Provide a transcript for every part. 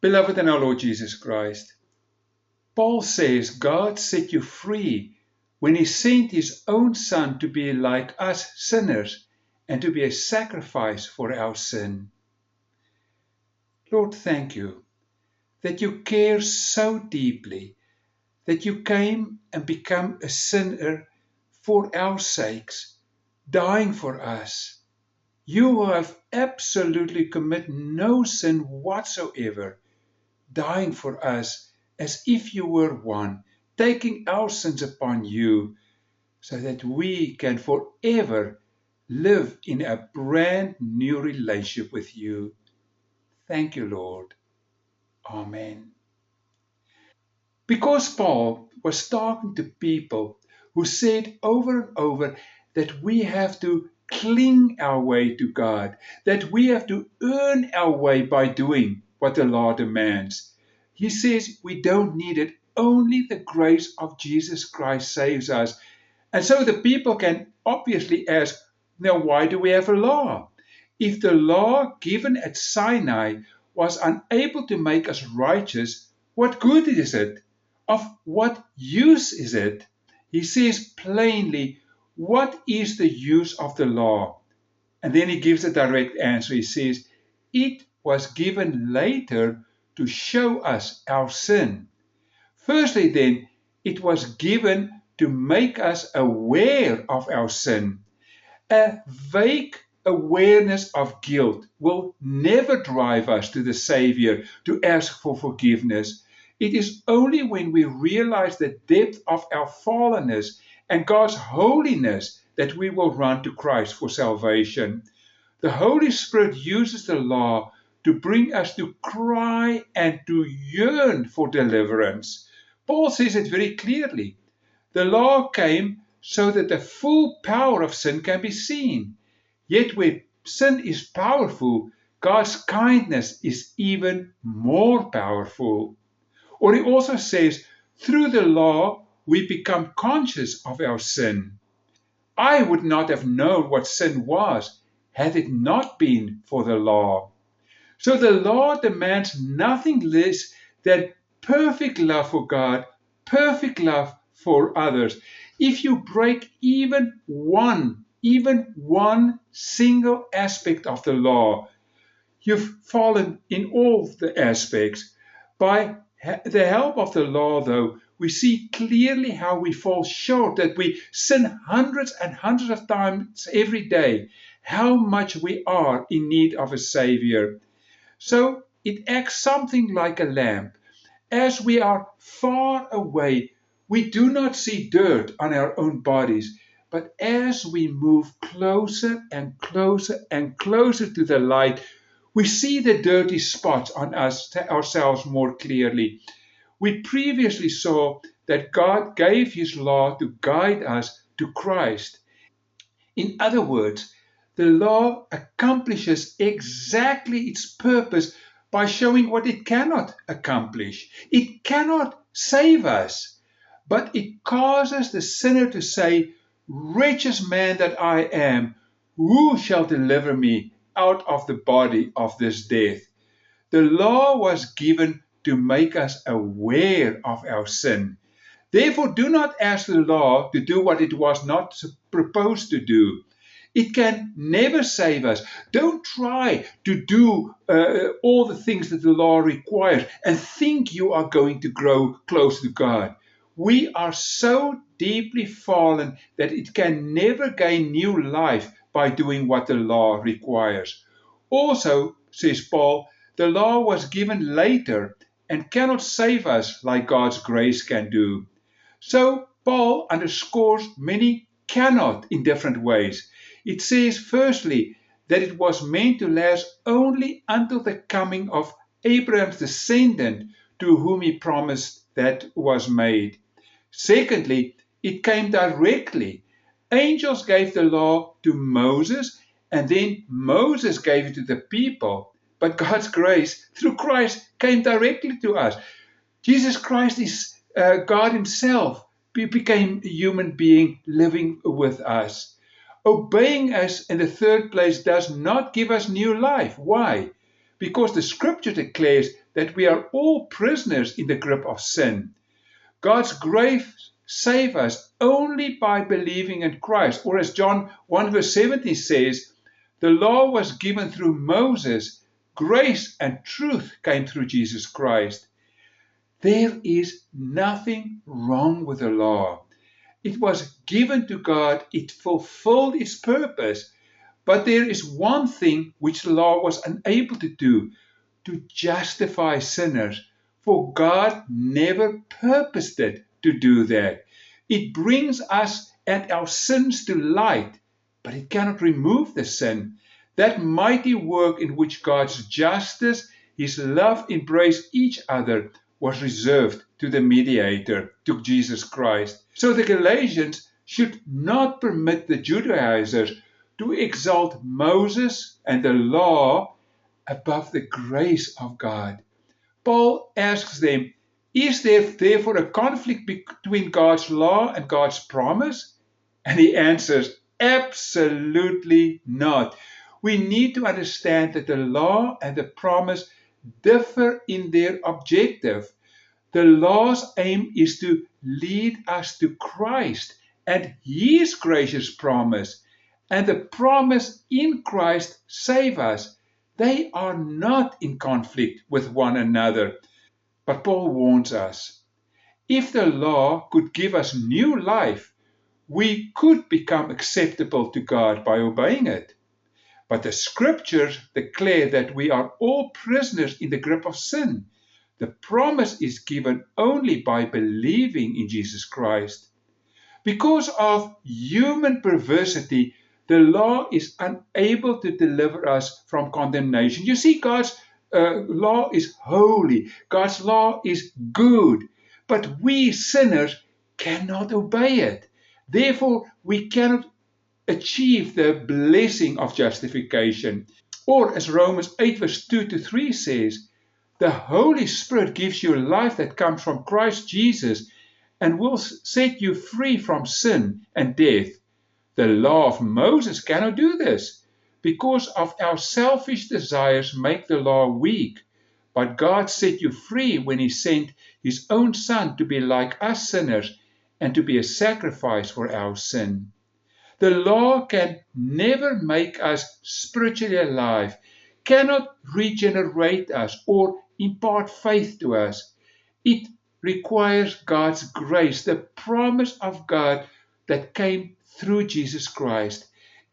Beloved in our Lord Jesus Christ, Paul says God set you free when he sent his own Son to be like us sinners and to be a sacrifice for our sin. Lord, thank you that you care so deeply that you came and become a sinner for our sakes, dying for us. You who have absolutely committed no sin whatsoever, dying for us as if you were one, taking our sins upon you, so that we can forever live in a brand new relationship with you. Thank you, Lord. Amen. Because Paul was talking to people who said over and over that we have to cling our way to God, that we have to earn our way by doing what the law demands. He says we don't need it, only the grace of Jesus Christ saves us. And so the people can obviously ask, now why do we have a law? If the law given at Sinai was unable to make us righteous, what good is it? Of what use is it? He says plainly, what is the use of the law? And then he gives a direct answer. He says, it was given later to show us our sin. Firstly, then, it was given to make us aware of our sin. A vague awareness of guilt will never drive us to the Savior to ask for forgiveness. It is only when we realize the depth of our fallenness and God's holiness that we will run to Christ for salvation. The Holy Spirit uses the law to bring us to cry and to yearn for deliverance. Paul says it very clearly. The law came so that the full power of sin can be seen. Yet where sin is powerful, God's kindness is even more powerful. Or he also says, through the law, we become conscious of our sin. I would not have known what sin was had it not been for the law. So the law demands nothing less than perfect love for God, perfect love for others. If you break even one single aspect of the law, you've fallen in all the aspects. By the help of the law, though, we see clearly how we fall short, that we sin hundreds and hundreds of times every day, how much we are in need of a Savior. So it acts something like a lamp. As we are far away, we do not see dirt on our own bodies, but as we move closer and closer and closer to the light, we see the dirty spots on us ourselves more clearly. We previously saw that God gave his law to guide us to Christ. In other words, the law accomplishes exactly its purpose by showing what it cannot accomplish. It cannot save us, but it causes the sinner to say, wretched man that I am, who shall deliver me out of the body of this death? The law was given to make us aware of our sin. Therefore, do not ask the law to do what it was not proposed to do. It can never save us. Don't try to do all the things that the law requires and think you are going to grow close to God. We are so deeply fallen that it can never gain new life by doing what the law requires. Also, says Paul, the law was given later and cannot save us like God's grace can do. So Paul underscores many cannot in different ways. It says, firstly, that it was meant to last only until the coming of Abraham's descendant to whom he promised that was made. Secondly, it came directly. Angels gave the law to Moses, and then Moses gave it to the people. But God's grace through Christ came directly to us. Jesus Christ is God himself. He became a human being living with us. Obeying us in the third place does not give us new life. Why? Because the scripture declares that we are all prisoners in the grip of sin. God's grace saves us only by believing in Christ. Or as John 1 verse 17 says, the law was given through Moses. Grace and truth came through Jesus Christ. There is nothing wrong with the law. It was given to God. It fulfilled its purpose. But there is one thing which the law was unable to do, to justify sinners. For God never purposed it to do that. It brings us and our sins to light, but it cannot remove the sin. That mighty work in which God's justice, His love embrace each other was reserved to the mediator, to Jesus Christ. So the Galatians should not permit the Judaizers to exalt Moses and the law above the grace of God. Paul asks them, is there therefore a conflict between God's law and God's promise? And he answers, absolutely not. We need to understand that the law and the promise differ in their objective. The law's aim is to lead us to Christ and His gracious promise, and the promise in Christ save us. They are not in conflict with one another. But Paul warns us, if the law could give us new life, we could become acceptable to God by obeying it. But the scriptures declare that we are all prisoners in the grip of sin. The promise is given only by believing in Jesus Christ. Because of human perversity, the law is unable to deliver us from condemnation. You see, God's law is holy. God's law is good. But we sinners cannot obey it. Therefore, we cannot achieve the blessing of justification. Or as Romans 8 verse 2 to 3 says, the Holy Spirit gives you life that comes from Christ Jesus and will set you free from sin and death. The law of Moses cannot do this because of our selfish desires make the law weak. But God set you free when He sent His own Son to be like us sinners and to be a sacrifice for our sin. The law can never make us spiritually alive, cannot regenerate us or impart faith to us. It requires God's grace, the promise of God that came through Jesus Christ.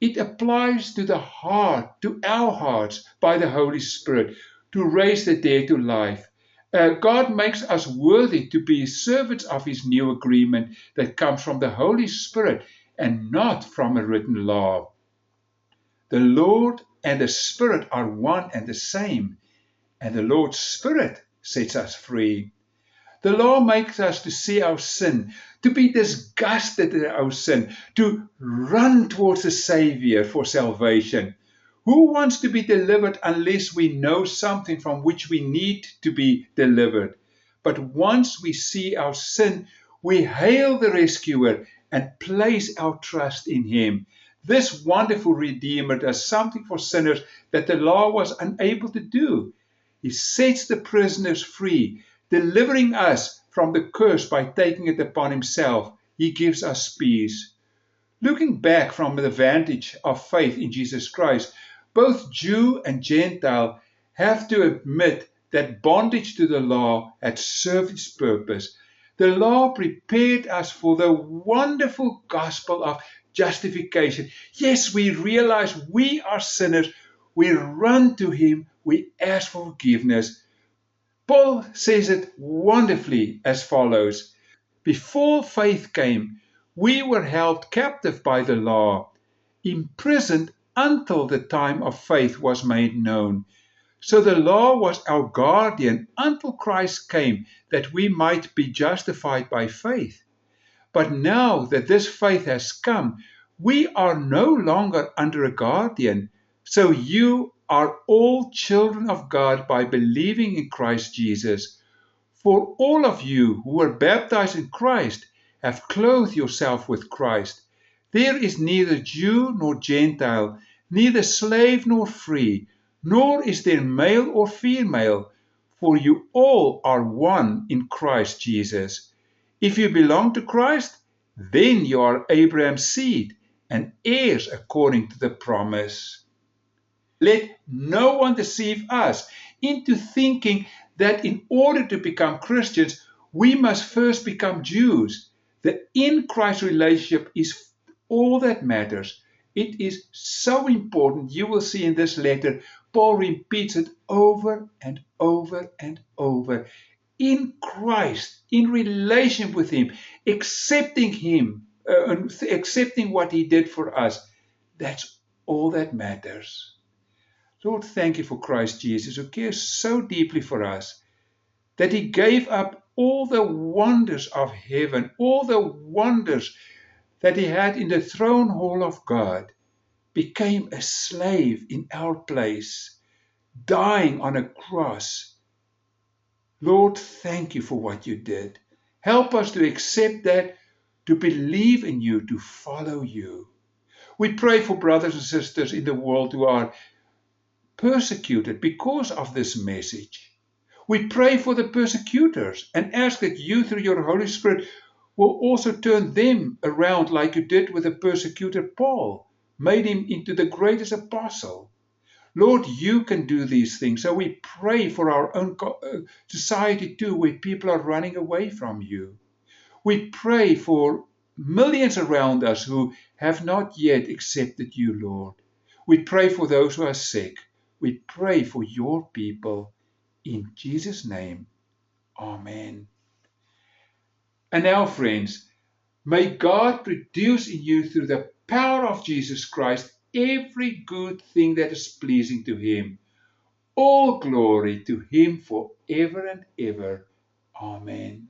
It applies to the heart, to our hearts, by the Holy Spirit, to raise the dead to life. God makes us worthy to be servants of His new agreement that comes from the Holy Spirit and not from a written law. The Lord and the Spirit are one and the same, and the Lord's Spirit sets us free. The law makes us to see our sin, to be disgusted at our sin, to run towards the Savior for salvation. Who wants to be delivered unless we know something from which we need to be delivered? But once we see our sin, we hail the rescuer and place our trust in Him. This wonderful Redeemer does something for sinners that the law was unable to do. He sets the prisoners free, delivering us from the curse by taking it upon Himself. He gives us peace. Looking back from the vantage of faith in Jesus Christ, both Jew and Gentile have to admit that bondage to the law had served its purpose. The law prepared us for the wonderful gospel of justification. Yes, we realize we are sinners. We run to Him. We ask for forgiveness. Paul says it wonderfully as follows. Before faith came, we were held captive by the law, imprisoned until the time of faith was made known. So the law was our guardian until Christ came, that we might be justified by faith. But now that this faith has come, we are no longer under a guardian. So you are all children of God by believing in Christ Jesus. For all of you who were baptized in Christ have clothed yourself with Christ. There is neither Jew nor Gentile, neither slave nor free, nor is there male or female, For you all are one in Christ Jesus. If you belong to Christ, then you are Abraham's seed and heirs according to the promise. Let no one deceive us into thinking that in order to become Christians, we must first become Jews. The in Christ relationship is all that matters. It is so important. You will see in this letter, Paul repeats it over and over and over. In Christ, in relation with Him, accepting what He did for us, that's all that matters. Lord, thank you for Christ Jesus, who cares so deeply for us that He gave up all the wonders of heaven, all the wonders that He had in the throne hall of God, became a slave in our place, dying on a cross. Lord, thank you for what you did. Help us to accept that, to believe in you, to follow you. We pray for brothers and sisters in the world who are persecuted because of this message. We pray for the persecutors and ask that you, through your Holy Spirit, will also turn them around like you did with the persecutor Paul, made him into the greatest apostle. Lord, you can do these things. So we pray for our own society too, where people are running away from you. We pray for millions around us who have not yet accepted you, Lord. We pray for those who are sick. We pray for your people. In Jesus' name, Amen. And now, friends, may God produce in you through the power of Jesus Christ every good thing that is pleasing to Him. All glory to Him forever and ever. Amen.